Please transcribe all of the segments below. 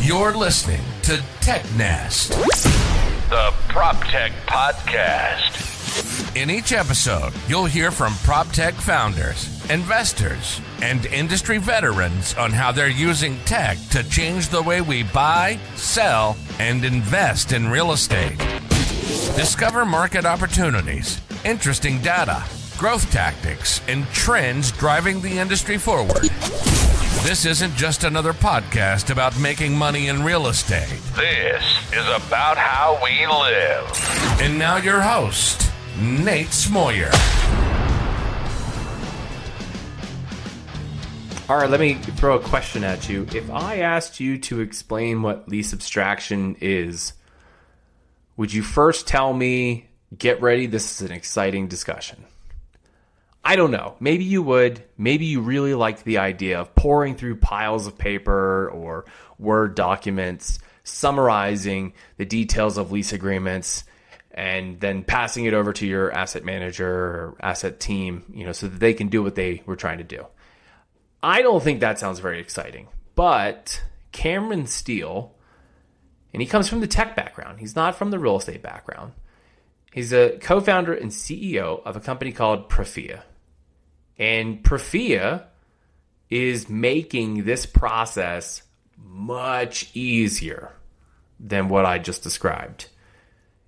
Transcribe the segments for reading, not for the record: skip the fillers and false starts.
You're listening to Tech Nest, the Proptech podcast. In each episode, you'll hear from Proptech founders, investors, and industry veterans on how they're using tech to change the way we buy, sell, and invest in real estate. Discover market opportunities, interesting data, growth tactics, and trends driving the industry forward. This isn't just another podcast about making money in real estate. This is about how we live. And now your host, Nate Smoyer. All right, let me throw a question at you. If I asked you to explain what lease abstraction is, would you first tell me, get ready, this is an exciting discussion? I don't know. Maybe you would. Maybe you really liked the idea of pouring through piles of paper or Word documents, summarizing the details of lease agreements, and then passing it over to your asset manager or asset team, so that they can do what they were trying to do. I don't think that sounds very exciting. But Cameron Steele, and he comes from the tech background. He's not from the real estate background. He's a co-founder and CEO of a company called Prophia. And Prophia is making this process much easier than what I just described.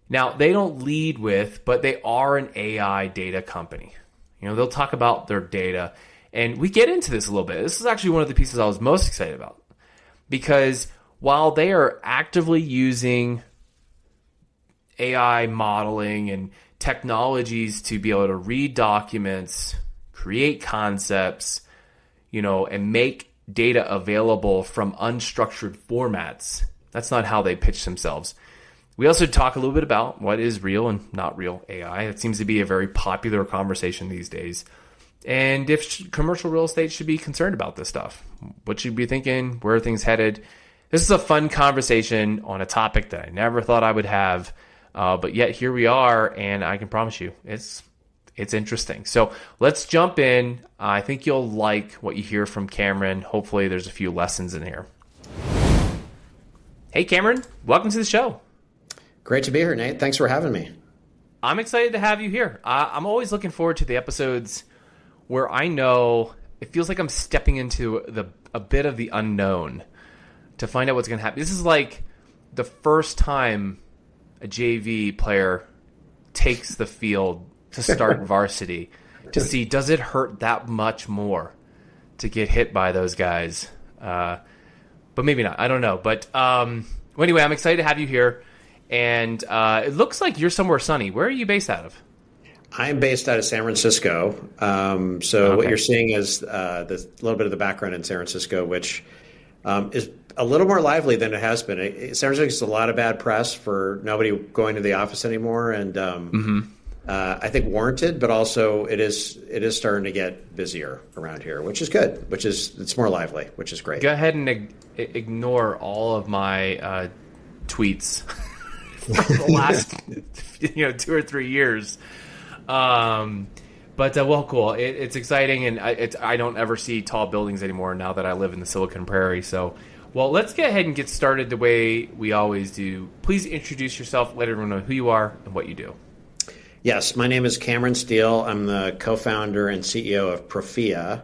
Now, they don't lead with, but they are an AI data company. They'll talk about their data. And we get into this a little bit. This is actually one of the pieces I was most excited about. Because while they are actively using AI modeling and technologies to be able to read documents, create concepts, and make data available from unstructured formats. That's not how they pitch themselves. We also talk a little bit about what is real and not real AI. It seems to be a very popular conversation these days. And if commercial real estate should be concerned about this stuff. What should you be thinking? Where are things headed? This is a fun conversation on a topic that I never thought I would have. But yet here we are, and I can promise you it's interesting. So let's jump in. I think you'll like what you hear from Cameron. Hopefully there's a few lessons in here. Hey, Cameron, welcome to the show. Great to be here, Nate. Thanks for having me. I'm excited to have you here. I'm always looking forward to the episodes where I know it feels like I'm stepping into a bit of the unknown to find out what's going to happen. This is like the first time a JV player takes the field to start varsity to see, does it hurt that much more to get hit by those guys? But maybe not. I don't know. But well, anyway, I'm excited to have you here. And it looks like you're somewhere sunny. Where are you based out of? I'm based out of San Francisco. So what you're seeing is this little bit of the background in San Francisco, which is a little more lively than it has been. San Francisco gets a lot of bad press for nobody going to the office anymore, and I think warranted, but also it is starting to get busier around here, which is good. It's more lively, which is great. Go ahead and ignore all of my tweets for the last 2 or 3 years. But well, cool. It's exciting, and I don't ever see tall buildings anymore now that I live in the Silicon Prairie. So, well, let's go ahead and get started the way we always do. Please introduce yourself, let everyone know who you are and what you do. Yes, my name is Cameron Steele. I'm the co-founder and CEO of Prophia,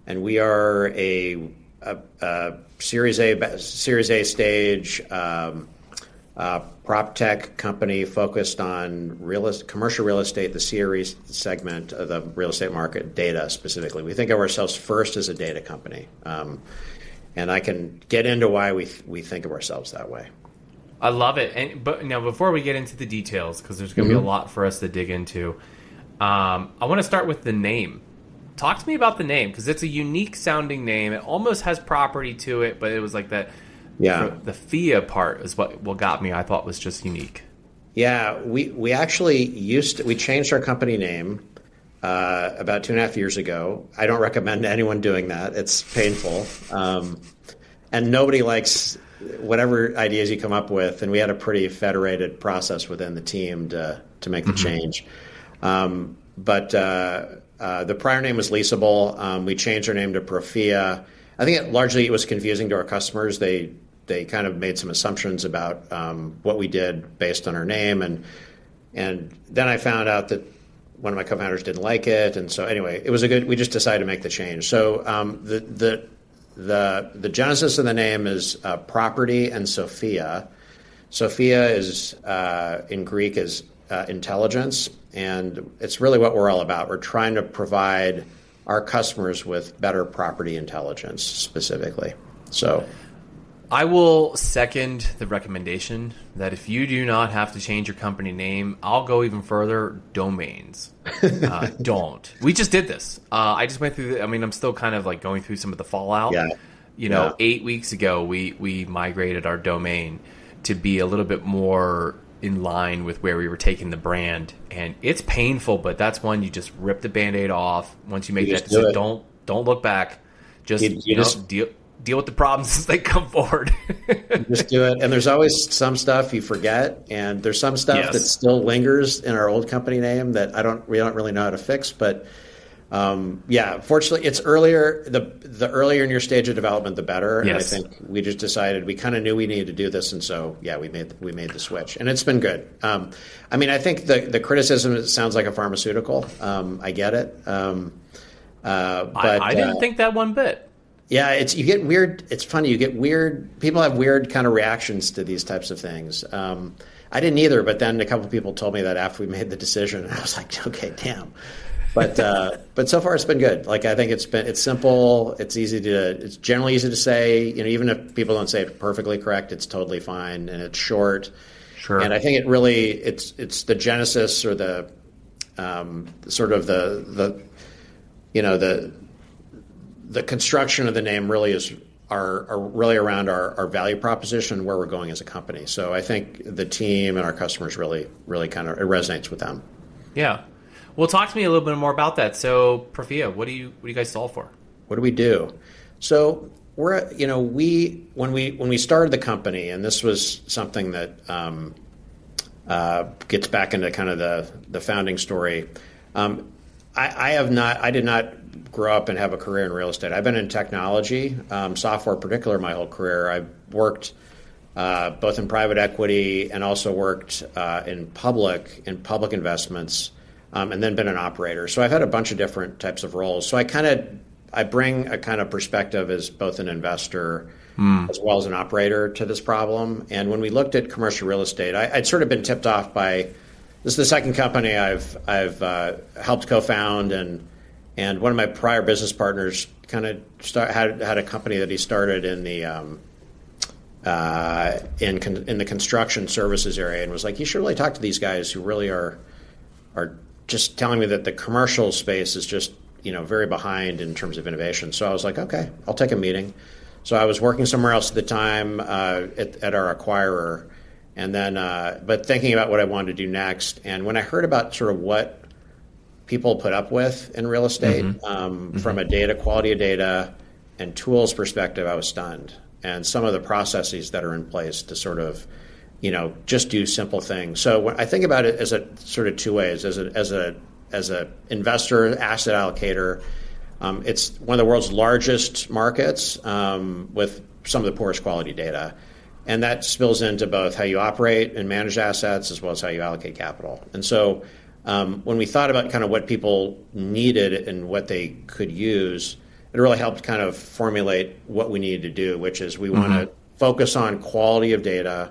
and we are a Series A stage Proptech company focused on commercial real estate, the CRE segment of the real estate market, data specifically. We think of ourselves first as a data company, and I can get into why we think of ourselves that way. I love it. But now, before we get into the details, because there's going to be a lot for us to dig into, I want to start with the name. Talk to me about the name, because it's a unique sounding name. It almost has property to it, but it was like that. Yeah, the FIA part is what got me. I thought was just unique. Yeah, we actually we changed our company name about 2.5 years ago. I don't recommend anyone doing that. It's painful, and nobody likes whatever ideas you come up with. And we had a pretty federated process within the team to make the change. But the prior name was Leasable. We changed our name to Prophia. I think it was confusing to our customers. They kind of made some assumptions about what we did based on our name, and then I found out that one of my co-founders didn't like it, and so anyway, we just decided to make the change. So the genesis of the name is Property and Sophia. Sophia is in Greek is intelligence, and it's really what we're all about. We're trying to provide our customers with better property intelligence specifically. So I will second the recommendation that if you do not have to change your company name, I'll go even further, domains. Don't. We just did this. I just went through, I'm still kind of like going through some of the fallout. Yeah. 8 weeks ago, we migrated our domain to be a little bit more in line with where we were taking the brand. And it's painful, but that's one you just rip the Band-Aid off. Once you make that decision, don't look back. Just, deal with the problems as they come forward. Just do it. And there's always some stuff you forget, and there's some stuff that still lingers in our old company name that we don't really know how to fix. But fortunately, it's earlier. The earlier in your stage of development, the better. Yes. And I think we just decided we kind of knew we needed to do this, and so we made the switch, and it's been good. I think the criticism, it sounds like a pharmaceutical. I get it. But I didn't think that one bit. Yeah, you get weird. It's funny. You get weird. People have weird kind of reactions to these types of things. I didn't either, but then a couple of people told me that after we made the decision, and I was like, okay, damn. But so far it's been good. Like, I think it's simple. It's generally easy to say. Even if people don't say it perfectly correct, it's totally fine, and it's short. Sure. And I think it's the genesis or the sort of the construction of the name really are really around our value proposition, where we're going as a company. So I think the team and our customers really kind of, it resonates with them. Yeah. Well, talk to me a little bit more about that. So Prophia, what do you guys solve for? What do we do? So when we started the company, and this was something that gets back into kind of the founding story. I did not grow up and have a career in real estate. I've been in technology, software in particular, my whole career. I've worked both in private equity and also worked in public investments, and then been an operator. So I've had a bunch of different types of roles. So I bring a kind of perspective as both an investor as well as an operator to this problem. And when we looked at commercial real estate, I'd sort of been tipped off by, this is the second company I've helped co-found, and one of my prior business partners kind of had a company that he started in the in the construction services area, and was like, you should really talk to these guys who really are just telling me that the commercial space is just very behind in terms of innovation. So I was like, okay, I'll take a meeting. So I was working somewhere else at the time at our acquirer, and then but thinking about what I wanted to do next. And when I heard about sort of what people put up with in real estate, from a quality of data and tools perspective, I was stunned. And some of the processes that are in place to sort of, just do simple things. So when I think about it as a sort of two ways, as a investor, asset allocator, it's one of the world's largest markets with some of the poorest quality data. And that spills into both how you operate and manage assets as well as how you allocate capital. And so when we thought about kind of what people needed and what they could use, it really helped kind of formulate what we needed to do, which is we want to focus on quality of data.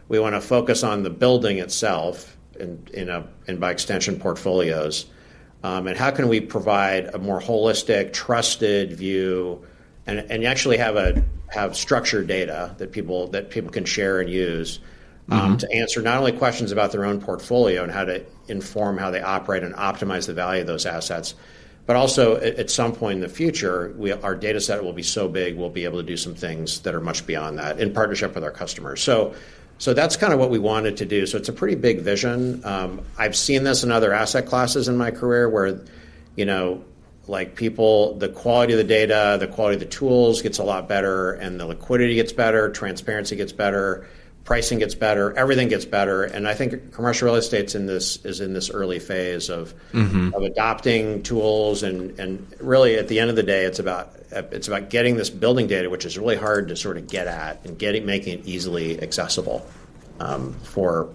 We want to focus on the building itself and by extension portfolios. And how can we provide a more holistic, trusted view and actually have structured data that people can share and use to answer not only questions about their own portfolio and how to inform how they operate and optimize the value of those assets, but also at some point in the future, our data set will be so big we'll be able to do some things that are much beyond that in partnership with our customers. So that's kind of what we wanted to do. So it's a pretty big vision. I've seen this in other asset classes in my career where, like the quality of the data, the quality of the tools gets a lot better, and the liquidity gets better, transparency gets better, pricing gets better, everything gets better, and I think commercial real estate's is in this early phase of adopting tools, and really at the end of the day, it's about getting this building data, which is really hard to sort of get at, and making it easily accessible for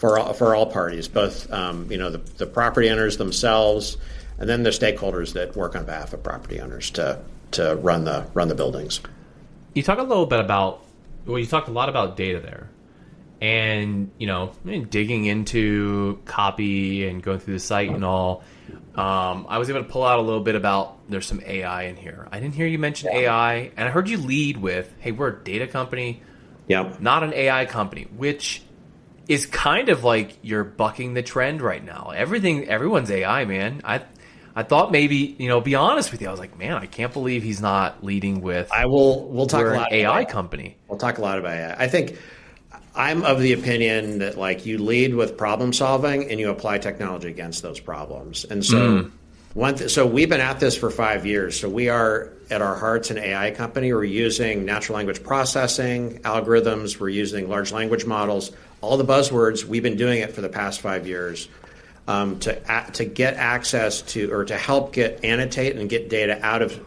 all parties, both the property owners themselves, and then the stakeholders that work on behalf of property owners to run the buildings. You talk a little bit about you talked a lot about data there. And, digging into copy and going through the site and all, I was able to pull out a little bit about there's some AI in here. I didn't hear you mention AI, and I heard you lead with, hey, we're a data company, not an AI company, which is kind of like you're bucking the trend right now. Everyone's AI, man. I thought maybe, be honest with you. I was like, man, I can't believe he's not leading with. We'll talk a lot about AI company. We'll talk a lot about AI. I think I'm of the opinion that you lead with problem solving and you apply technology against those problems. And so so we've been at this for 5 years. So we are at our hearts an AI company. We're using natural language processing algorithms. We're using large language models, all the buzzwords. We've been doing it for the past 5 years to get access to, or to help annotate and get data out of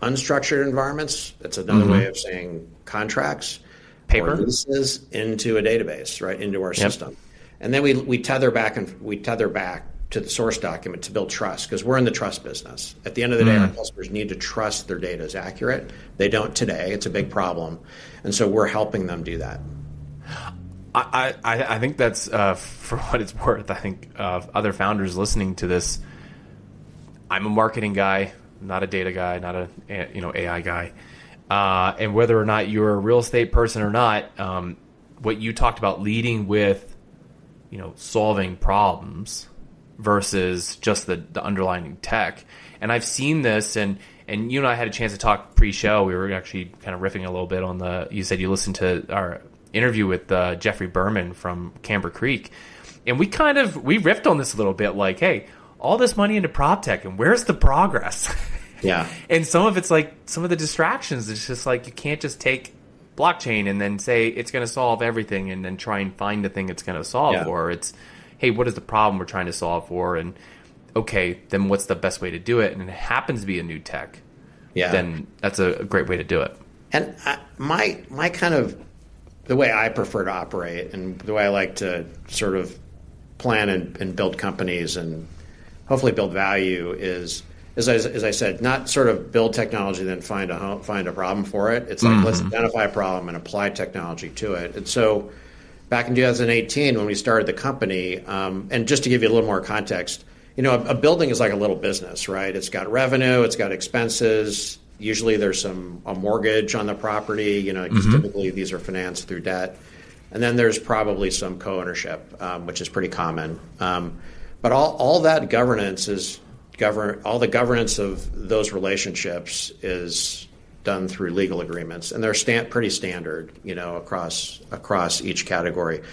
unstructured environments. That's another way of saying contracts. Paper leases into a database, right, into our system, and then we tether back to the source document to build trust, because we're in the trust business. At the end of the day, our customers need to trust their data is accurate. They don't today. It's a big problem, and so we're helping them do that. I think that's for what it's worth. I think other founders listening to this, I'm a marketing guy, not a data guy, not a AI guy. And whether or not you're a real estate person or not, what you talked about leading with, solving problems versus just the underlying tech. And I've seen this, and you and I had a chance to talk pre-show. We were actually kind of riffing a little bit on you said you listened to our interview with Jeffrey Berman from Camber Creek. And we riffed on this a little bit, like, hey, all this money into Proptech, and where's the progress? Yeah. And some of it's like some of the distractions. It's just like you can't just take blockchain and then say it's going to solve everything and then try and find the thing it's going to solve for. It's, hey, what is the problem we're trying to solve for? And okay, then what's the best way to do it? And it happens to be a new tech. Yeah. Then that's a great way to do it. And my kind of the way I prefer to operate and the way I like to sort of plan and build companies and hopefully build value is, as I said, not sort of build technology then find a problem for it. It's like let's identify a problem and apply technology to it. And so back in 2018 when we started the company, and just to give you a little more context, a building is like a little business, right? It's got revenue, it's got expenses. Usually there's a mortgage on the property, because typically these are financed through debt. And then there's probably some co-ownership, which is pretty common. But all that governance all the governance of those relationships is done through legal agreements, and they're pretty standard, across each category.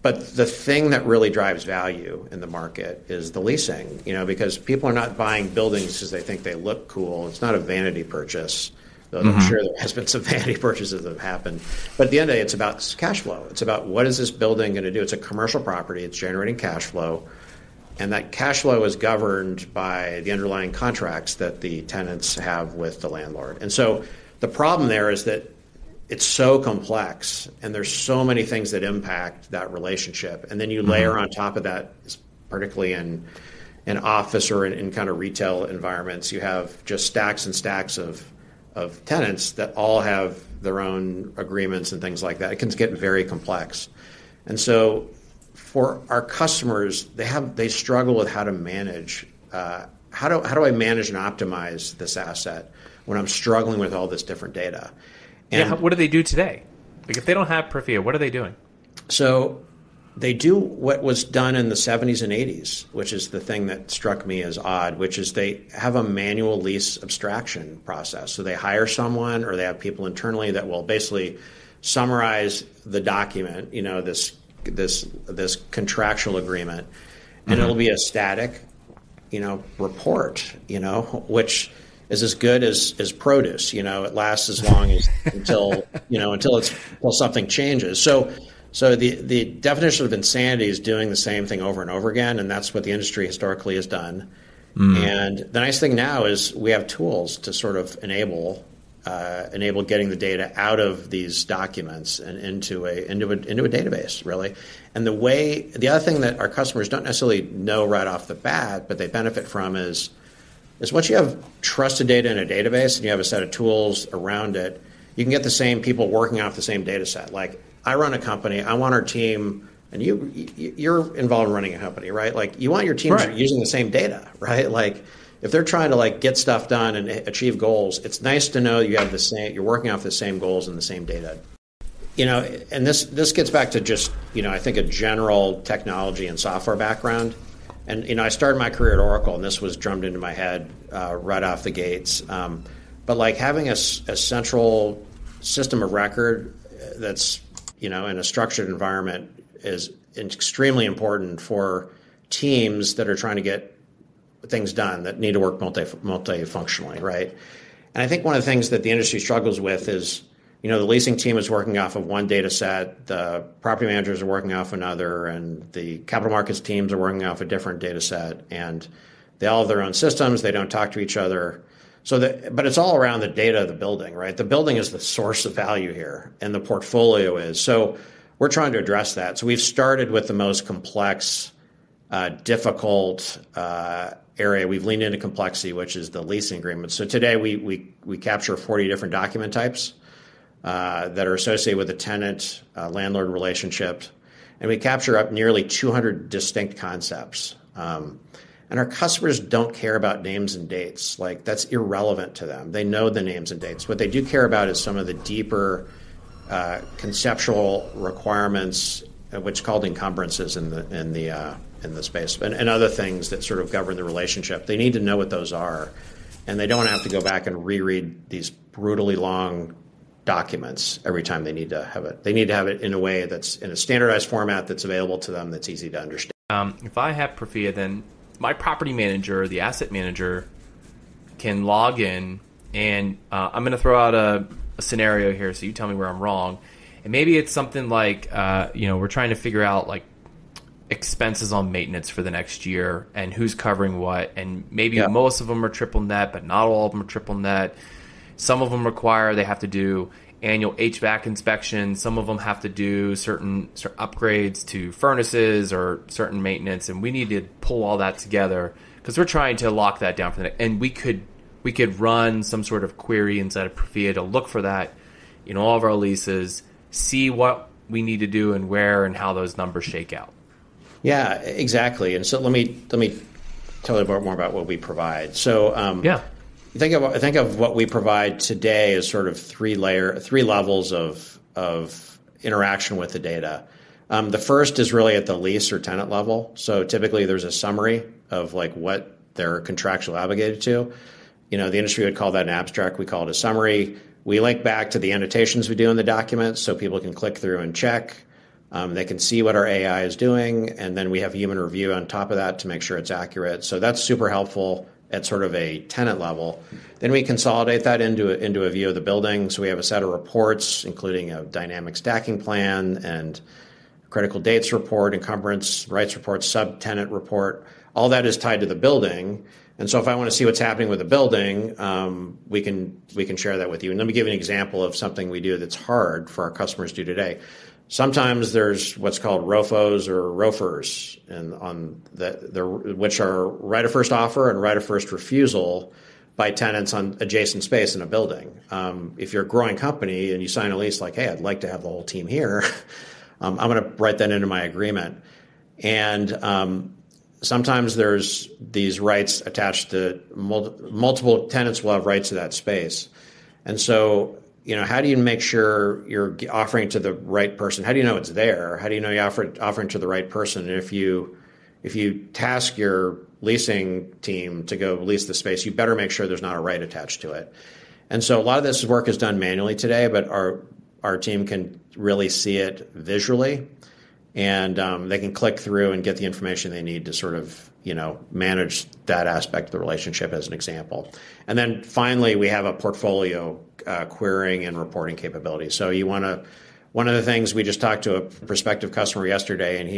But the thing that really drives value in the market is the leasing, because people are not buying buildings because they think they look cool. It's not a vanity purchase, though I'm sure there has been some vanity purchases that have happened. But at the end of the day, it's about cash flow. It's about what is this building going to do? It's a commercial property. It's generating cash flow. And that cash flow is governed by the underlying contracts that the tenants have with the landlord. And so the problem there is that it's so complex and there's so many things that impact that relationship. And then you layer on top of that, particularly in office or in kind of retail environments, you have just stacks and stacks of tenants that all have their own agreements and things like that. It can get very complex. And so for our customers, they struggle with how to manage. How do I manage and optimize this asset when I'm struggling with all this different data? And what do they do today? Like if they don't have Prophia, what are they doing? So they do what was done in the 70s and 80s, which is the thing that struck me as odd, which is they have a manual lease abstraction process. So they hire someone or they have people internally that will basically summarize the document, this contractual agreement, and it'll be a static, report, which is as good as produce. It lasts as long as until something changes. So So the definition of insanity is doing the same thing over and over again, and that's what the industry historically has done. And the nice thing now is we have tools to sort of enable getting the data out of these documents and into a database, really. And the other thing that our customers don't necessarily know right off the bat, but they benefit from is once you have trusted data in a database and you have a set of tools around it, you can get the same people working off the same data set. Like, I run a company, I want our team, and you're involved in running a company, right? Like, you want your teams using the same data, right? Like, if they're trying to get stuff done and achieve goals, it's nice to know you have you're working off the same goals and the same data. And this gets back to just, I think a general technology and software background. And, I started my career at Oracle, and this was drummed into my head right off the gates. But having a central system of record that's, in a structured environment is extremely important for teams that are trying to get things done that need to work multifunctionally, right? And I think one of the things that the industry struggles with is, the leasing team is working off of one data set, the property managers are working off another, and the capital markets teams are working off a different data set, and they all have their own systems, they don't talk to each other. But it's all around the data of the building, right? The building is the source of value here, and the portfolio is. So we're trying to address that. So we've started with the most complex, difficult area. We've leaned into complexity, which is the leasing agreement. So today we capture 40 different document types that are associated with the tenant landlord relationship, and we capture up nearly 200 distinct concepts. And our customers don't care about names and dates. That's irrelevant to them. They know the names and dates. What they do care about is some of the deeper conceptual requirements, which are called encumbrances in the space, and other things that sort of govern the relationship. They need to know what those are, and they don't have to go back and reread these brutally long documents every time they need to have it. They need to have it in a way that's in a standardized format that's available to them, that's easy to understand. If I have Prophia, then my property manager, the asset manager, can log in, and I'm going to throw out a scenario here, so you tell me where I'm wrong. And maybe it's something like, we're trying to figure out expenses on maintenance for the next year and who's covering what. And maybe most of them are triple net, but not all of them are triple net. Some of them require they have to do annual HVAC inspections. Some of them have to do certain upgrades to furnaces or certain maintenance, and we need to pull all that together because we're trying to lock that down for the next. And we could run some sort of query inside of Prophia to look for that in all of our leases, see what we need to do and where and how those numbers shake out. Yeah, exactly. And so let me tell you more about what we provide. So Think of what we provide today as sort of three levels of interaction with the data. The first is really at the lease or tenant level. So typically there's a summary of what they're contractually obligated to. The industry would call that an abstract. We call it a summary. We link back to the annotations we do in the documents so people can click through and check. They can see what our AI is doing, and then we have human review on top of that to make sure it's accurate. So that's super helpful at sort of a tenant level. Then we consolidate that into a view of the building. So we have a set of reports, including a dynamic stacking plan and critical dates report, encumbrance rights report, subtenant report. All that is tied to the building. And so if I want to see what's happening with the building, we can share that with you. And let me give you an example of something we do that's hard for our customers to do today. Sometimes there's what's called ROFOs or ROFers, which are right of first offer and right of first refusal by tenants on adjacent space in a building. If you're a growing company and you sign a lease hey, I'd like to have the whole team here, I'm going to write that into my agreement. And sometimes there's these rights attached to multiple tenants will have rights to that space. And so how do you make sure you're offering to the right person? How do you know it's there? How do you know you're offering to the right person? And if you task your leasing team to go lease the space, you better make sure there's not a right attached to it. And so a lot of this work is done manually today, but our team can really see it visually, and they can click through and get the information they need to sort of manage that aspect of the relationship, as an example. And then finally, we have a portfolio querying and reporting capability. So you want to one of the things, we just talked to a prospective customer yesterday, and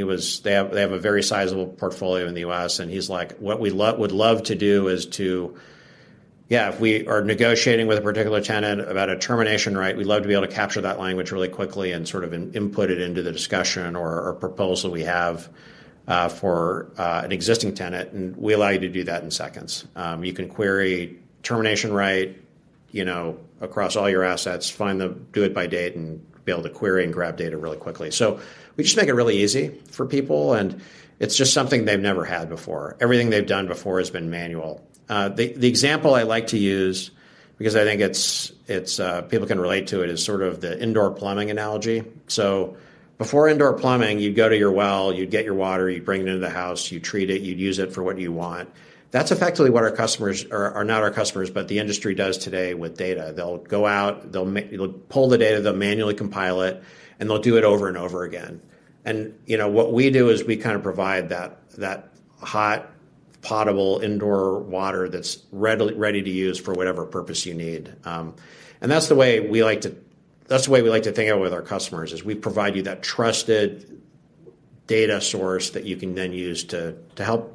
they have a very sizable portfolio in the U.S. And he's like, what we would love to do is if we are negotiating with a particular tenant about a termination right, we'd love to be able to capture that language really quickly and sort of input it into the discussion or proposal we have for an existing tenant, and we allow you to do that in seconds. You can query termination right, across all your assets, do it by date, and be able to query and grab data really quickly. So we just make it really easy for people, and it's just something they've never had before. Everything they've done before has been manual. The example I like to use, because I think it's people can relate to it, is sort of the indoor plumbing analogy. So before indoor plumbing, you'd go to your well, you'd get your water, you'd bring it into the house, you'd treat it, you'd use it for what you want. That's effectively what our customers are not our customers, but the industry does today with data. They'll go out, they'll pull the data, they'll manually compile it, and they'll do it over and over again. And what we do is we kind of provide that hot, potable indoor water that's ready to use for whatever purpose you need. And that's the way we like to think of it with our customers, is we provide you that trusted data source that you can then use to help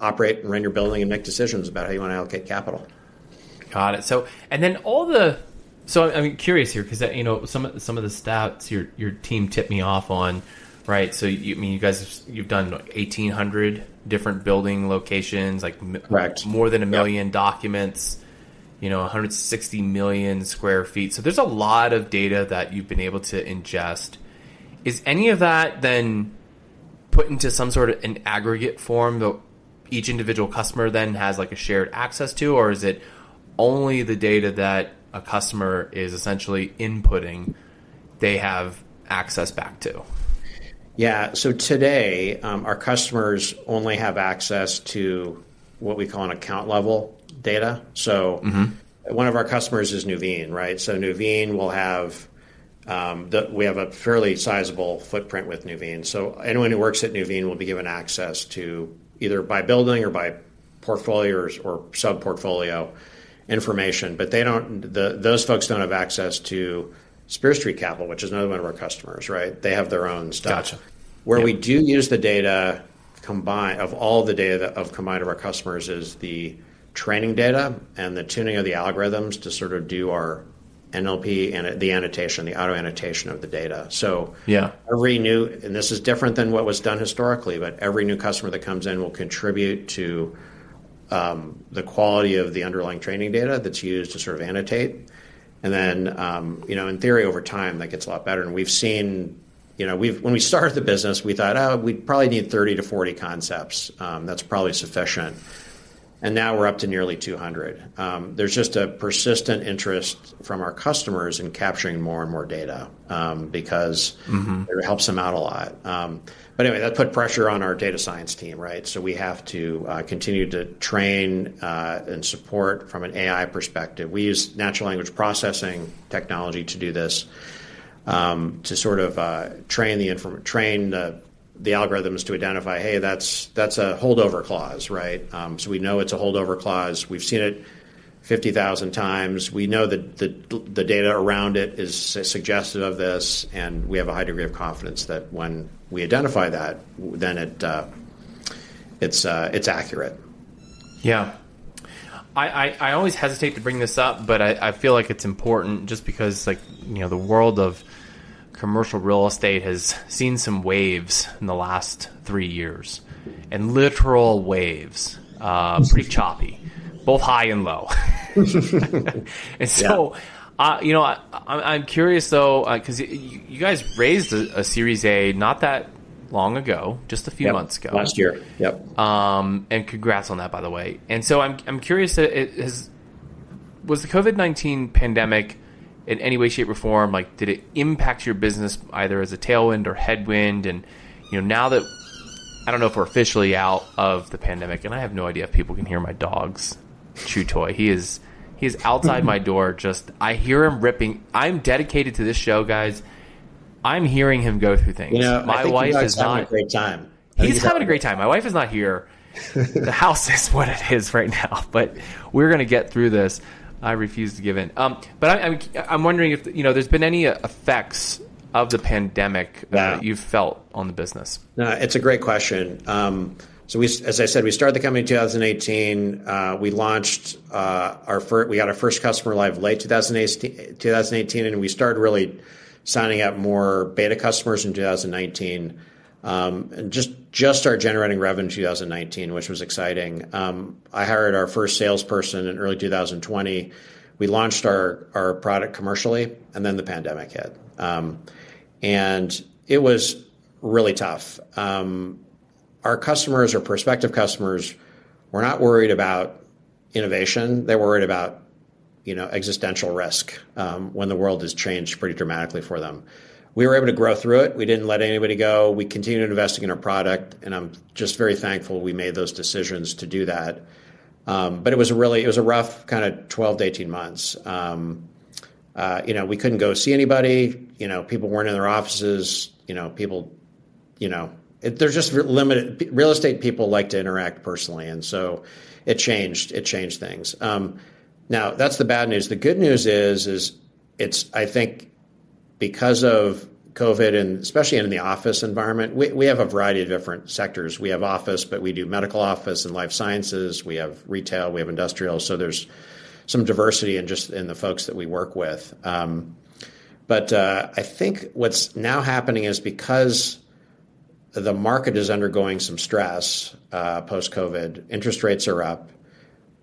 operate and run your building and make decisions about how you want to allocate capital. Got it. So, and then I'm curious here, because some of the stats your team tipped me off on, right? So you guys you've done 1,800 different building locations, like correct, more than 1 million documents, 160 million square feet. So there's a lot of data that you've been able to ingest. Is any of that then put into some sort of an aggregate form that each individual customer then has like a shared access to, or is it only the data that a customer is essentially inputting they have access back to? Yeah, so today our customers only have access to what we call an account level data. So one of our customers is Nuveen, right? So Nuveen will have we have a fairly sizable footprint with Nuveen. So anyone who works at Nuveen will be given access to either by building or by portfolio or sub-portfolio information. But those folks don't have access to Spear Street Capital, which is another one of our customers, right? They have their own stuff. Gotcha. Where we do use the data combined of all the data combined of our customers is the training data and the tuning of the algorithms to sort of do our NLP and the annotation, the auto annotation of the data. So every new, and this is different than what was done historically, but every new customer that comes in will contribute to the quality of the underlying training data that's used to sort of annotate. And then, in theory, over time, that gets a lot better. And we've seen, when we started the business, we thought, we'd probably need 30 to 40 concepts. That's probably sufficient. And now we're up to nearly 200. There's just a persistent interest from our customers in capturing more and more data because it helps them out a lot. But anyway, that put pressure on our data science team, right? So we have to continue to train and support from an AI perspective. We use natural language processing technology to do this, to sort of train the algorithms to identify, hey, that's a holdover clause, right? So we know it's a holdover clause. We've seen it 50,000 times. We know that the data around it is suggestive of this, and we have a high degree of confidence that when we identify that, then it's accurate. Yeah. I always hesitate to bring this up, but I feel like it's important just because, the world of commercial real estate has seen some waves in the last 3 years, and literal waves, pretty choppy, both high and low. And so, I'm curious though, because you guys raised a Series A not that long ago, just a few months ago, last year. Yep. And congrats on that, by the way. And so I'm curious, was the COVID-19 pandemic in any way, shape, or form, did it impact your business either as a tailwind or headwind? And, now that, I don't know if we're officially out of the pandemic, and I have no idea if people can hear my dog's chew toy. He is outside my door. I hear him ripping. I'm dedicated to this show, guys. I'm hearing him go through things. My wife is having a great time. He's having a great time. My wife is not here. The house is what it is right now, but we're going to get through this. I refuse to give in. But I'm wondering if there's been any effects of the pandemic you've felt on the business? No, it's a great question. So as I said, we started the company in 2018. We launched we got our first customer live late 2018, and we started really signing up more beta customers in 2019. And just started generating revenue in 2019, which was exciting. I hired our first salesperson in early 2020. We launched our product commercially, and then the pandemic hit. And it was really tough. Our customers or prospective customers were not worried about innovation. They're worried about, existential risk when the world has changed pretty dramatically for them. We were able to grow through it. We didn't let anybody go. We continued investing in our product, and I'm just very thankful we made those decisions to do that. But it was a rough kind of 12 to 18 months. We couldn't go see anybody. People weren't in their offices. There's just limited. Real estate people like to interact personally, and so it changed things. Now that's the bad news. The good news is it's, I think, because of COVID and especially in the office environment, we have a variety of different sectors. We have office, but we do medical office and life sciences. We have retail. We have industrial. So there's some diversity in the folks that we work with. But I think what's now happening is because the market is undergoing some stress post-COVID, interest rates are up.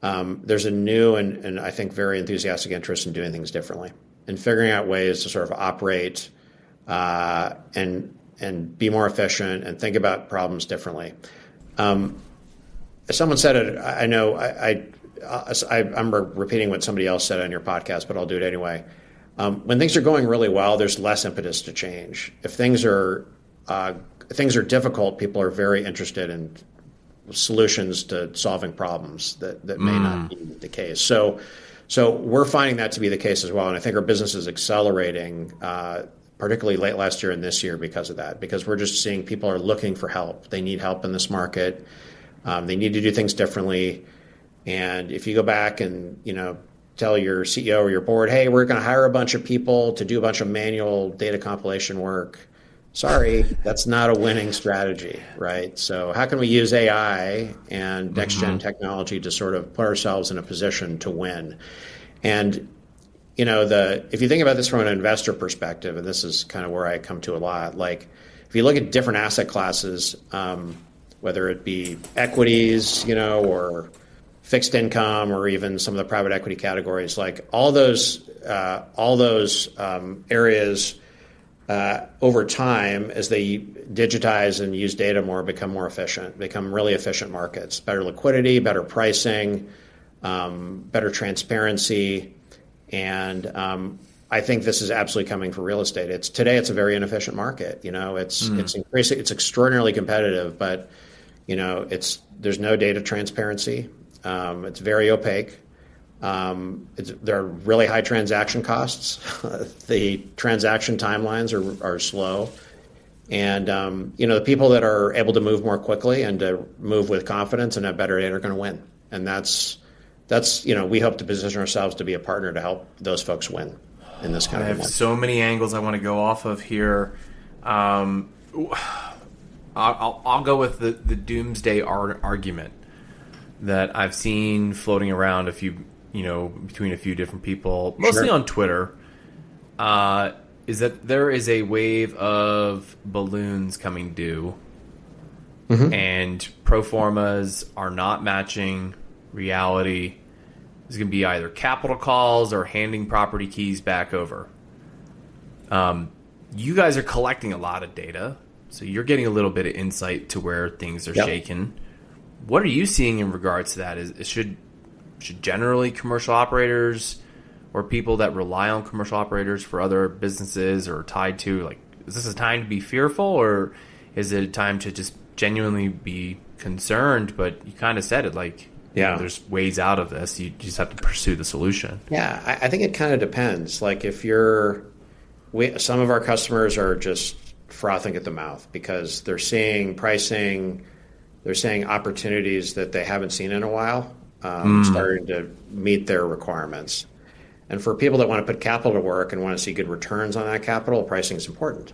There's a new and I think very enthusiastic interest in doing things differently and figuring out ways to sort of operate and be more efficient and think about problems differently. Someone said it. I know I'm repeating what somebody else said on your podcast, but I'll do it anyway. When things are going really well, there's less impetus to change. If things are difficult, people are very interested in solutions to solving problems that may not be the case. So we're finding that to be the case as well. And I think our business is accelerating, particularly late last year and this year because of that, because we're just seeing people are looking for help. They need help in this market. They need to do things differently. And if you go back and, tell your CEO or your board, hey, we're going to hire a bunch of people to do a bunch of manual data compilation work. Sorry, that's not a winning strategy, right? So how can we use AI and next-gen technology to sort of put ourselves in a position to win? And, if you think about this from an investor perspective, and this is kind of where I come to a lot, like if you look at different asset classes, whether it be equities, or fixed income, or even some of the private equity categories, like all those areas over time, as they digitize and use data more, become more efficient, become really efficient markets, better liquidity, better pricing, better transparency. And I think this is absolutely coming for real estate. Today it's a very inefficient market. It's increasing, it's extraordinarily competitive, but there's no data transparency. It's very opaque. There are really high transaction costs. The transaction timelines are slow. And, the people that are able to move more quickly and to move with confidence and have better data are going to win. And that's we hope to position ourselves to be a partner to help those folks win in this kind of market. I have so many angles I want to go off of here. I'll go with the doomsday argument that I've seen floating around between a few different people, mostly on Twitter, is that there is a wave of balloons coming due, and pro formas are not matching reality. There's going to be either capital calls or handing property keys back over. You guys are collecting a lot of data, so you're getting a little bit of insight to where things are shaking. What are you seeing in regards to that? Should generally commercial operators or people that rely on commercial operators for other businesses or tied to, is this a time to be fearful, or is it a time to just genuinely be concerned? But you kind of said it, there's ways out of this. You just have to pursue the solution. Yeah, I think it kind of depends. Like some of our customers are just frothing at the mouth because they're seeing pricing, they're seeing opportunities that they haven't seen in a while. Starting to meet their requirements. And for people that want to put capital to work and want to see good returns on that capital, pricing is important.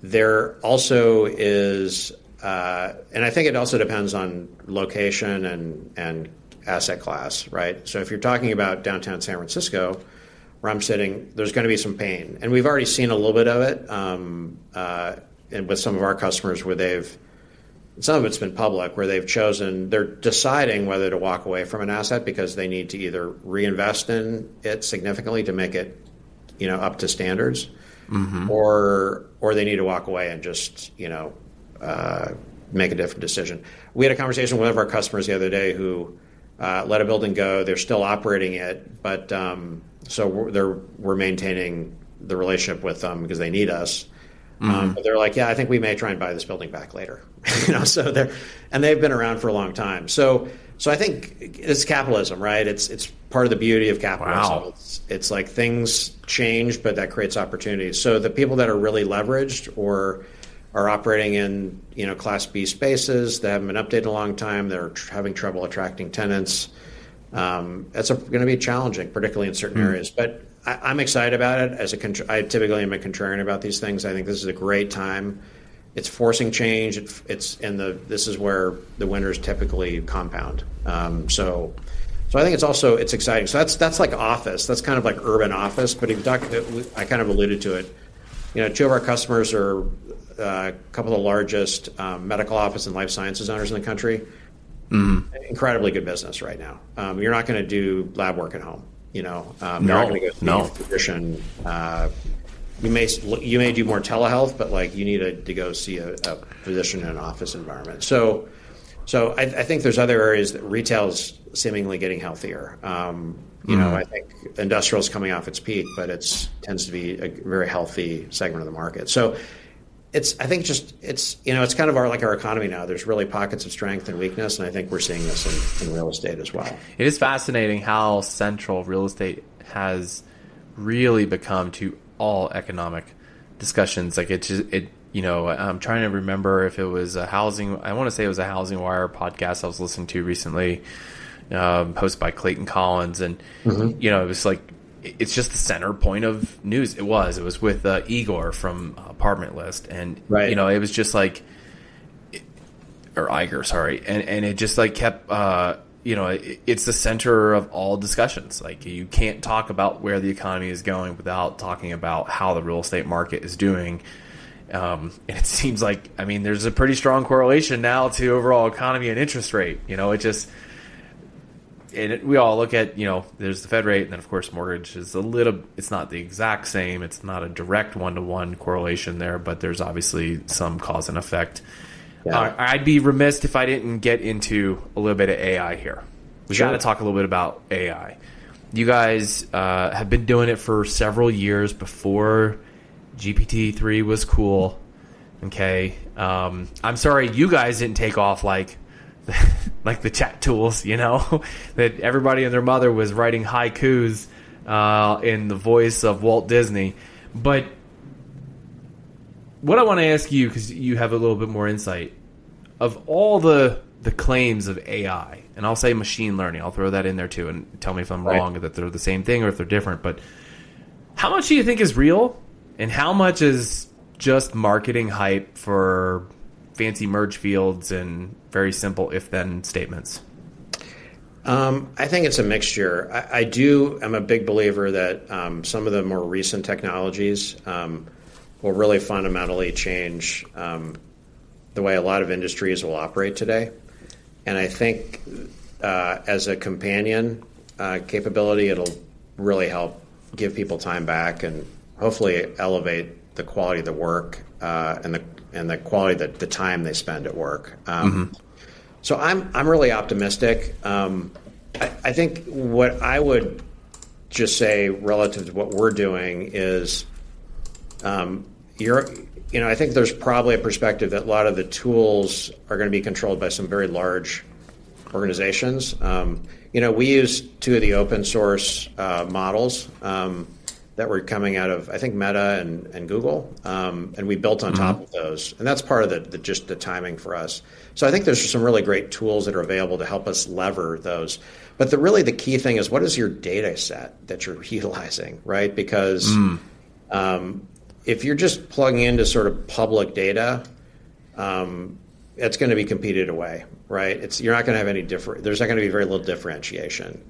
There also is, and I think it also depends on location and asset class, right? So if you're talking about downtown San Francisco, where I'm sitting, there's going to be some pain. And we've already seen a little bit of it and with some of our customers where some of it's been public, where they're deciding whether to walk away from an asset because they need to either reinvest in it significantly to make it, up to standards, or they need to walk away and just, make a different decision. We had a conversation with one of our customers the other day who let a building go. They're still operating it, but so we're maintaining the relationship with them because they need us. But they're like, yeah, I think we may try and buy this building back later. So they've been around for a long time. So I think it's capitalism, right? It's part of the beauty of capitalism. Wow. It's like things change, but that creates opportunities. So the people that are really leveraged or are operating in Class B spaces that haven't been updated in a long time, they're having trouble attracting tenants. It's going to be challenging, particularly in certain areas. But I'm excited about it. I typically am a contrarian about these things. I think this is a great time. It's forcing change. This is where the winners typically compound. So I think it's exciting. So that's like office. That's kind of like urban office. But I kind of alluded to it. Two of our customers are a couple of the largest medical office and life sciences owners in the country. Incredibly good business right now. You're not going to do lab work at home. You're not going to go see a physician. You may do more telehealth, but you need to go see a physician in an office environment. So I think there's other areas that retail is seemingly getting healthier. I think industrial is coming off its peak, but it tends to be a very healthy segment of the market. So it's kind of our economy now. There's really pockets of strength and weakness, and I think we're seeing this in real estate as well. It is fascinating how central real estate has really become to all economic discussions. I'm trying to remember if it was I want to say it was a Housing Wire podcast I was listening to recently, hosted by Clayton Collins, and it was like, it's just the center point of news. It was with Igor from Apartment List, and right. It was just like, or Iger, sorry, and it just like kept it's the center of all discussions. Like, you can't talk about where the economy is going without talking about how the real estate market is doing. And it seems like, there's a pretty strong correlation now to overall economy and interest rate. We all look at, there's the Fed rate, and then of course mortgage is it's not the exact same. It's not a direct one-to-one correlation there, but there's obviously some cause and effect. Yeah. I'd be remiss if I didn't get into a little bit of AI here. We got to talk a little bit about AI. You guys have been doing it for several years before GPT-3 was cool. Okay. I'm sorry you guys didn't take off like the chat tools, that everybody and their mother was writing haikus in the voice of Walt Disney. But what I want to ask you, because you have a little bit more insight, of all the claims of AI, and I'll say machine learning, I'll throw that in there too, and tell me if I'm wrong, that they're the same thing or if they're different, but how much do you think is real, and how much is just marketing hype for fancy merge fields and very simple if-then statements? I think it's a mixture. I'm a big believer that some of the more recent technologies will really fundamentally change the way a lot of industries will operate today. And I think as a companion capability, it'll really help give people time back and hopefully elevate the quality of the work and the quality that the time they spend at work. So I'm really optimistic. I think what I would just say relative to what we're doing is, I think there's probably a perspective that a lot of the tools are going to be controlled by some very large organizations. We use two of the open source models, that were coming out of, I think, Meta and Google, and we built on top of those. And that's part of the timing for us. So I think there's some really great tools that are available to help us lever those. But the key thing is, what is your data set that you're utilizing, right? Because if you're just plugging into sort of public data, it's going to be competed away, right? You're not going to have any there's not going to be very little differentiation.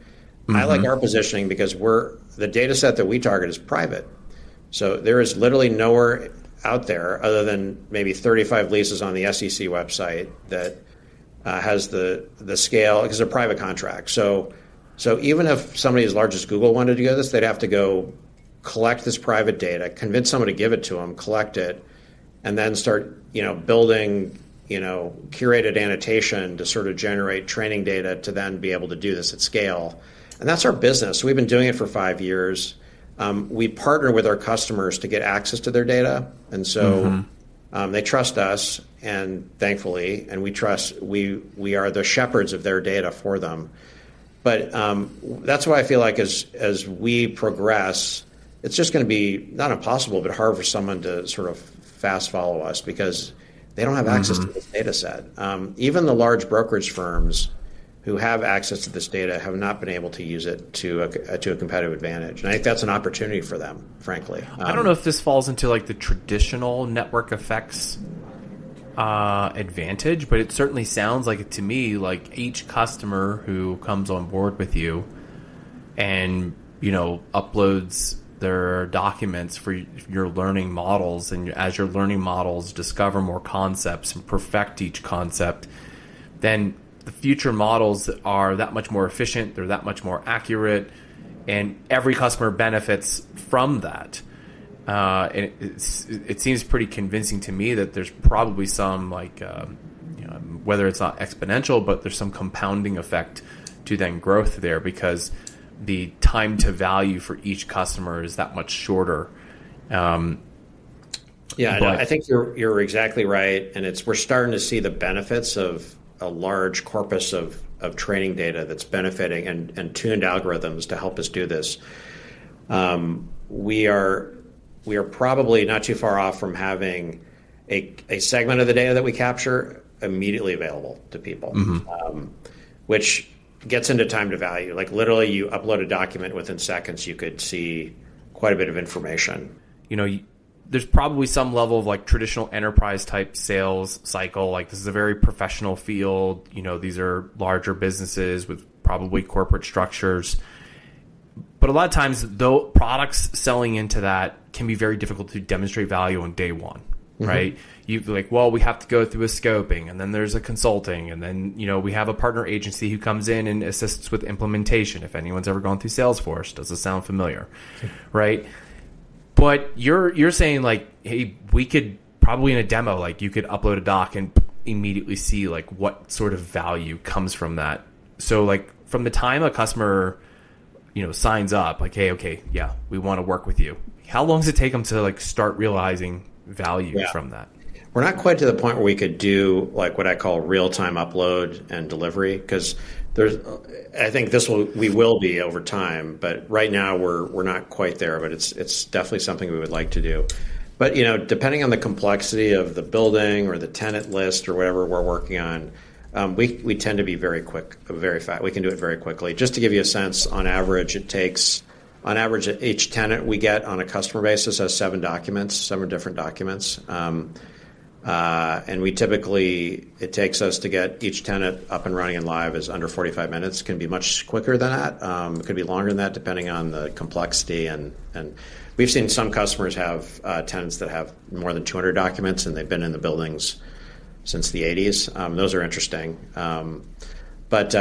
I like our positioning because the data set that we target is private. So there is literally nowhere out there other than maybe 35 leases on the SEC website that has the scale, because they're private contracts. So even if somebody as large as Google wanted to do this, they'd have to go collect this private data, convince someone to give it to them, collect it, and then start building curated annotation to sort of generate training data to then be able to do this at scale. And that's our business. So we've been doing it for 5 years. We partner with our customers to get access to their data. And so they trust us, and thankfully, and we are the shepherds of their data for them. But that's why I feel like as we progress, it's just going to be not impossible, but hard for someone to sort of fast follow us because they don't have access to this data set. Even the large brokerage firms who have access to this data have not been able to use it to a competitive advantage. And I think that's an opportunity for them, frankly. I don't know if this falls into like the traditional network effects advantage, but it certainly sounds like it to me, like each customer who comes on board with you and, uploads their documents for your learning models, and as your learning models discover more concepts and perfect each concept, then the future models are that much more efficient, they're that much more accurate, and every customer benefits from that. And it seems pretty convincing to me that there's probably some whether it's not exponential, but there's some compounding effect to then growth there, because the time to value for each customer is that much shorter. I think you're exactly right, and we're starting to see the benefits of a large corpus of training data that's benefiting and tuned algorithms to help us do this. We are probably not too far off from having a segment of the data that we capture immediately available to people, which gets into time to value. Like literally, you upload a document within seconds, you could see quite a bit of information. There's probably some level of like traditional enterprise type sales cycle. Like this is a very professional field. These are larger businesses with probably corporate structures. But a lot of times, though, products selling into that can be very difficult to demonstrate value on day one, right? You we have to go through a scoping, and then there's a consulting, and then we have a partner agency who comes in and assists with implementation. If anyone's ever gone through Salesforce, does it sound familiar, right? But you're saying like, hey, we could probably in a demo, like you could upload a doc and immediately see like what sort of value comes from that. So like from the time a customer signs up, like, hey, okay, yeah, we want to work with you. How long does it take them to like start realizing value from that? We're not quite to the point where we could do like what I call real-time upload and delivery, because I think we will be over time, but right now we're not quite there, but it's definitely something we would like to do. But depending on the complexity of the building or the tenant list or whatever we're working on, we tend to be very quick, very fast. We can do it very quickly. Just to give you a sense, on average, each tenant we get on a customer basis has 7 different documents. And it takes us to get each tenant up and running and live is under 45 minutes. It can be much quicker than that. It could be longer than that depending on the complexity. And we've seen some customers have tenants that have more than 200 documents, and they've been in the buildings since the 80s. Those are interesting. But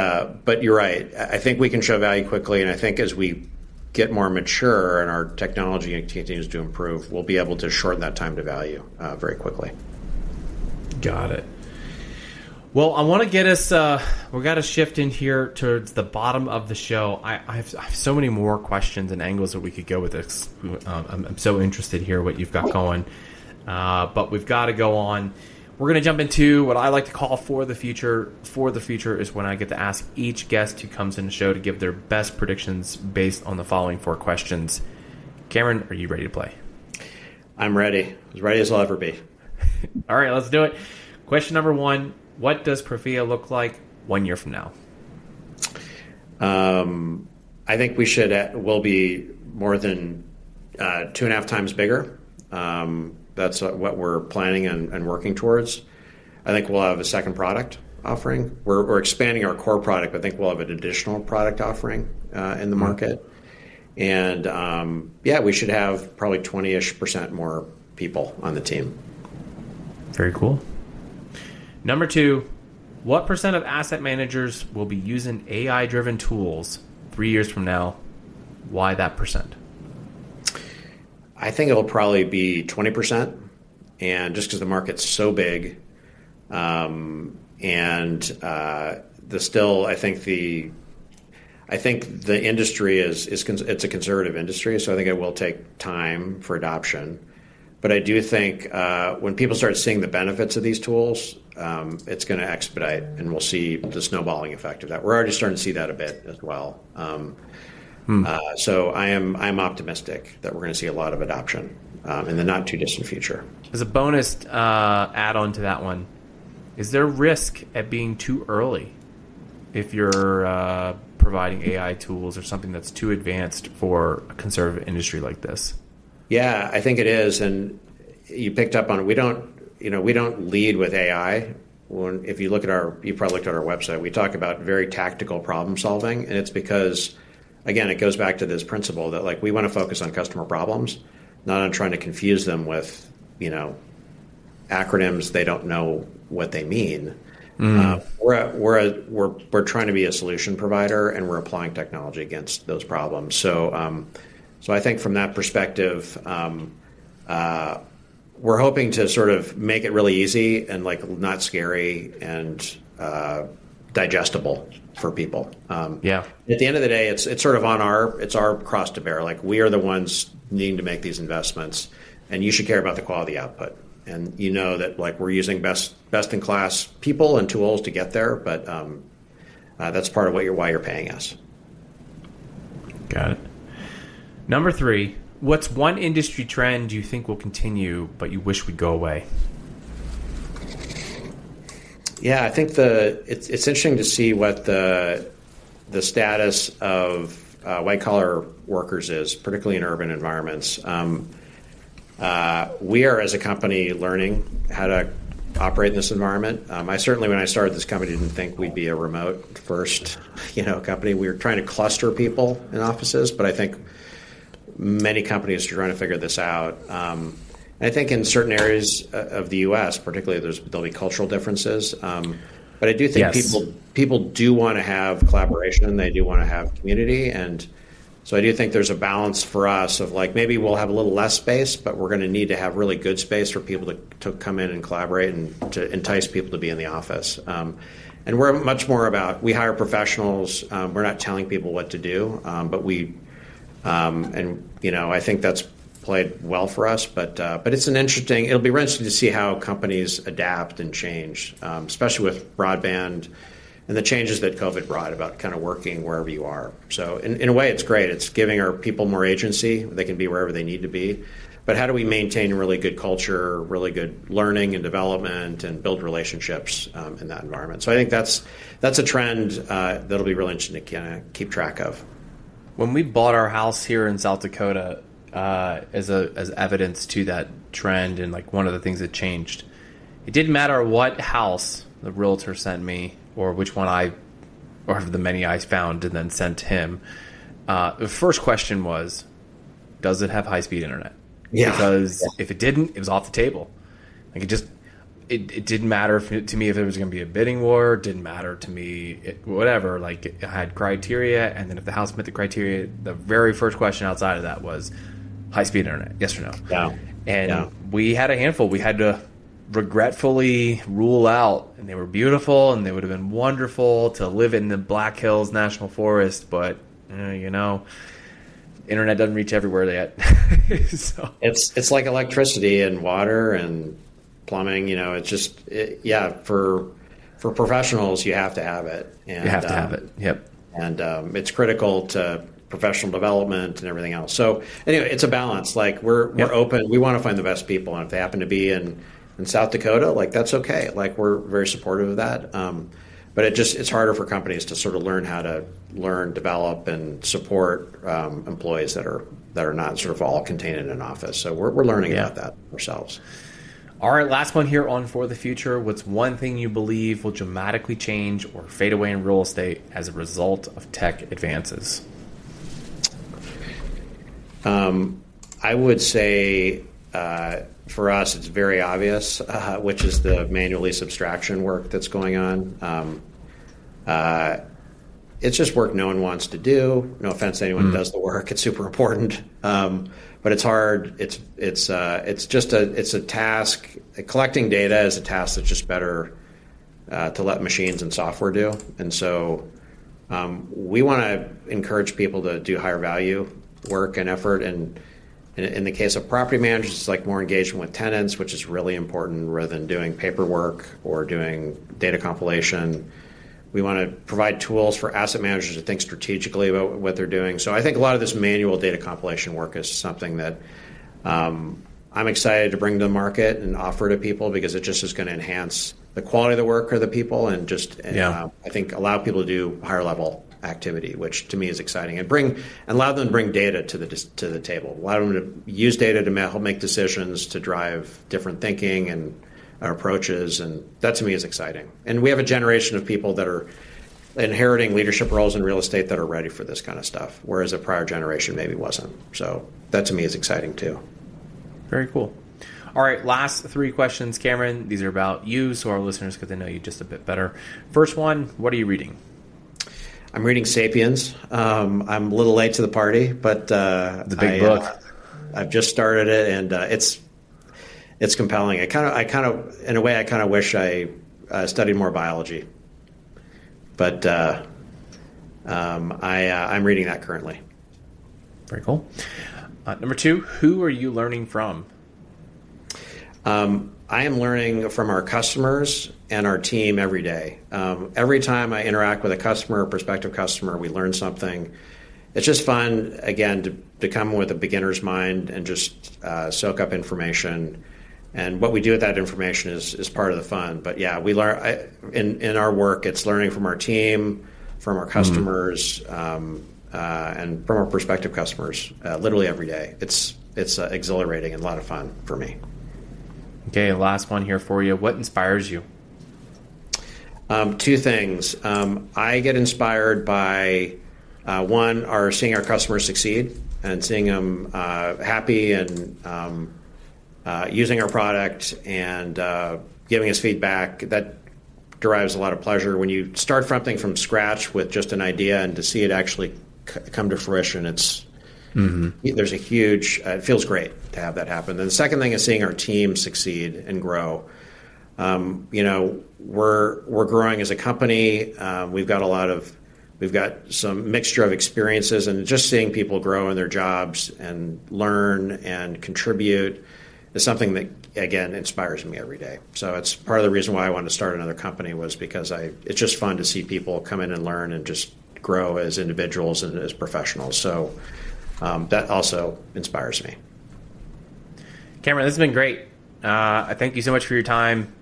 you're right. I think we can show value quickly, and I think as we get more mature and our technology continues to improve, we'll be able to shorten that time to value very quickly. Got it. Well, I want to get us, we got to shift in here towards the bottom of the show. I have so many more questions and angles that we could go with this. I'm so interested to hear what you've got going. But we've got to go on. We're going to jump into what I like to call For the Future. For the Future is when I get to ask each guest who comes in the show to give their best predictions based on the following 4 questions. Cameron, are you ready to play? I'm ready. As ready as I'll ever be. All right, let's do it. Question number 1. What does Prophia look like 1 year from now? I think we'll be more than 2.5 times bigger. That's what we're planning and working towards. I think we'll have a second product offering. We're expanding our core product, but I think we'll have an additional product offering in the market. And we should have probably 20-ish% more people on the team. Very cool. Number 2, what percent of asset managers will be using AI-driven tools 3 years from now? Why that percent? I think it'll probably be 20%, and just because the market's so big, I think the industry it's a conservative industry, so I think it will take time for adoption. But I do think when people start seeing the benefits of these tools, it's going to expedite, and we'll see the snowballing effect of that. We're already starting to see that a bit as well. So I'm optimistic that we're going to see a lot of adoption in the not too distant future. As a bonus add-on to that one, is there risk at being too early if you're providing AI tools or something that's too advanced for a conservative industry like this? Yeah, I think it is, and you picked up on it. We don't lead with AI. If you probably looked at our website. We talk about very tactical problem solving, and it's because, again, it goes back to this principle that we want to focus on customer problems, not on trying to confuse them with acronyms they don't know what they mean. We're trying to be a solution provider, and we're applying technology against those problems. So I think from that perspective, we're hoping to sort of make it really easy and not scary and digestible for people. At the end of the day, it's sort of it's our cross to bear. We are the ones needing to make these investments, and you should care about the quality output. And that we're using best in class people and tools to get there, but that's part of why you're paying us. Got it. Number 3, what's one industry trend you think will continue, but you wish would go away? Yeah, I think it's interesting to see what the status of white collar workers is, particularly in urban environments. We are, as a company, learning how to operate in this environment. I certainly, when I started this company, didn't think we'd be a remote first, company. We were trying to cluster people in offices, but I think many companies are trying to figure this out. And I think in certain areas of the U.S., particularly, there'll be cultural differences. But I do think people do want to have collaboration. They do want to have community. And so I do think there's a balance for us of maybe we'll have a little less space, but we're going to need to have really good space for people to come in and collaborate and to entice people to be in the office. And we're much more about, we hire professionals. We're not telling people what to do, but I think that's played well for us. But it'll be interesting to see how companies adapt and change, especially with broadband and the changes that COVID brought about kind of working wherever you are. So in a way, it's great. It's giving our people more agency. They can be wherever they need to be. But how do we maintain really good culture, really good learning and development, and build relationships in that environment? So I think that's a trend that'll be really interesting to kind of keep track of. When we bought our house here in South Dakota, as evidence to that trend, and one of the things that changed, it didn't matter what house the realtor sent me or which one or the many I found and then sent to him. The first question was, does it have high-speed internet? Yeah. Because if it didn't, it was off the table. It didn't matter to me if there was going to be a bidding war. It didn't matter to me, whatever. It had criteria, and then if the house met the criteria, the very first question outside of that was high-speed internet, yes or no? Yeah. And we had a handful. We had to regretfully rule out, and they were beautiful, and they would have been wonderful to live in the Black Hills National Forest, but internet doesn't reach everywhere yet. So it's like electricity and water and plumbing. It's just for professionals, you have to have it. And, you have to have it. Yep. And it's critical professional development and everything else. So anyway, it's a balance. Like we're open. We want to find the best people, and if they happen to be in South Dakota, like that's okay. Like we're very supportive of that. But it's harder for companies to sort of learn how to develop, and support employees that are not sort of all contained in an office. So we're learning about that ourselves. All right, last one here on For the Future. What's one thing you believe will dramatically change or fade away in real estate as a result of tech advances? I would say for us, it's very obvious, which is the manual lease abstraction work that's going on. It's just work no one wants to do. No offense to anyone who does the work; it's super important, but it's hard. It's a task. Collecting data is a task that's just better to let machines and software do. And so we want to encourage people to do higher value work and effort. And in the case of property managers, it's like more engagement with tenants, which is really important, rather than doing paperwork or doing data compilation. We want to provide tools for asset managers to think strategically about what they're doing. So I think a lot of this manual data compilation work is something that I'm excited to bring to the market and offer to people, because it just is going to enhance the quality of the work of the people, and just I think allow people to do higher level activity, which to me is exciting, and allow them to bring data to the table. Allow them to use data to help make decisions, to drive different thinking and approaches, and that to me is exciting. And we have a generation of people that are inheriting leadership roles in real estate that are ready for this kind of stuff, whereas a prior generation maybe wasn't. So that to me is exciting too. Very cool. All right, last three questions, Cameron. These are about you, so our listeners get to know you just a bit better. First one, what are you reading? I'm reading 'Sapiens. I'm a little late to the party, but the big book. I've just started it, and it's compelling. I kind of, in a way, I kind of wish I studied more biology, but I'm reading that currently. Very cool. Number two, who are you learning from? I am learning from our customers and our team every day. Every time I interact with a customer or prospective customer, we learn something. It's just fun, again, to come with a beginner's mind and just soak up information. And what we do with that information is part of the fun. But yeah, we learn in our work. It's learning from our team, from our customers, and from our prospective customers. Literally every day. It's exhilarating and a lot of fun for me. Okay, last one here for you. What inspires you? Two things. I get inspired by one, seeing our customers succeed and seeing them happy and using our product and giving us feedback. That derives a lot of pleasure. When you start something from scratch with just an idea and to see it actually come to fruition, there's a huge, it feels great to have that happen. And the second thing is seeing our team succeed and grow. We're growing as a company. We've got some mixture of experiences, and just seeing people grow in their jobs and learn and contribute is something that, again, inspires me every day. So it's part of the reason why I wanted to start another company, was because it's just fun to see people come in and learn and just grow as individuals and as professionals. So that also inspires me. Cameron, this has been great. I thank you so much for your time.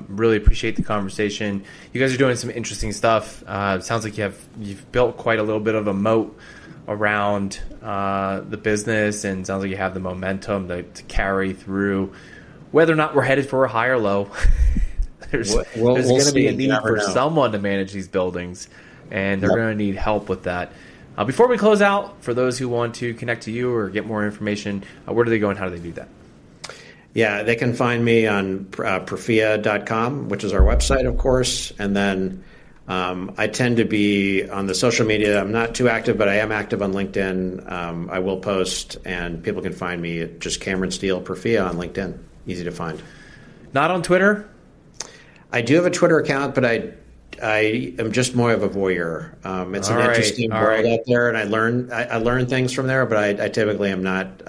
Really appreciate the conversation. You guys are doing some interesting stuff. It sounds like you've built quite a little bit of a moat around the business, and it sounds like you have the momentum to carry through. Whether or not we're headed for a high or low, there's going to be a need for someone to manage these buildings, and they're going to need help with that. Before we close out, for those who want to connect to you or get more information, where do they go and how do they do that? Yeah, they can find me on Prophia.com, which is our website, of course. And then I tend to be on the social media. I'm not too active, but I am active on LinkedIn. I will post, and people can find me at just Cameron Steele Prophia on LinkedIn. Easy to find. Not on Twitter? I do have a Twitter account, but I am just more of a voyeur. It's an interesting world out there, and I learn things from there, but I typically am not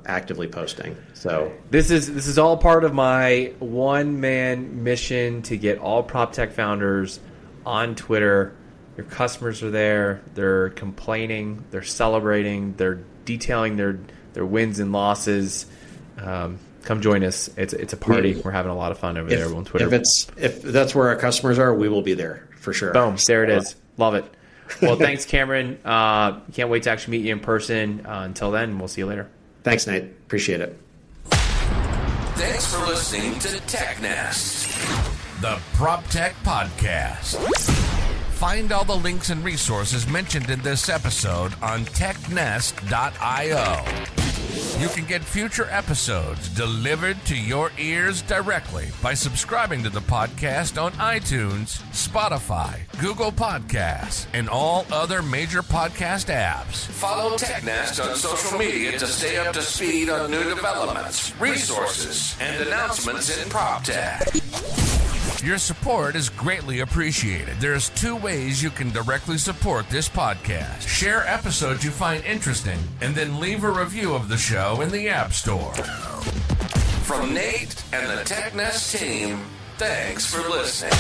actively posting. So this is all part of my one-man mission to get all Proptech founders on Twitter Your customers are there. They're complaining. They're celebrating. They're detailing their wins and losses. Come join us. It's a party. We're having a lot of fun over there on Twitter. If that's where our customers are, we will be there for sure. Boom. There it is. Love it. Well, thanks, Cameron. Can't wait to actually meet you in person. Until then, we'll see you later. Thanks, Nate. Appreciate it. Thanks for listening to TechNest, the Proptech podcast. Find all the links and resources mentioned in this episode on technest.io. You can get future episodes delivered to your ears directly by subscribing to the podcast on iTunes, Spotify, Google Podcasts, and all other major podcast apps. Follow TechNest on social media to stay up to speed on new developments, resources, and announcements in PropTech. Your support is greatly appreciated. There's 2 ways you can directly support this podcast. Share episodes you find interesting, and then leave a review of the show in the App Store. From Nate and the TechNest team, thanks for listening.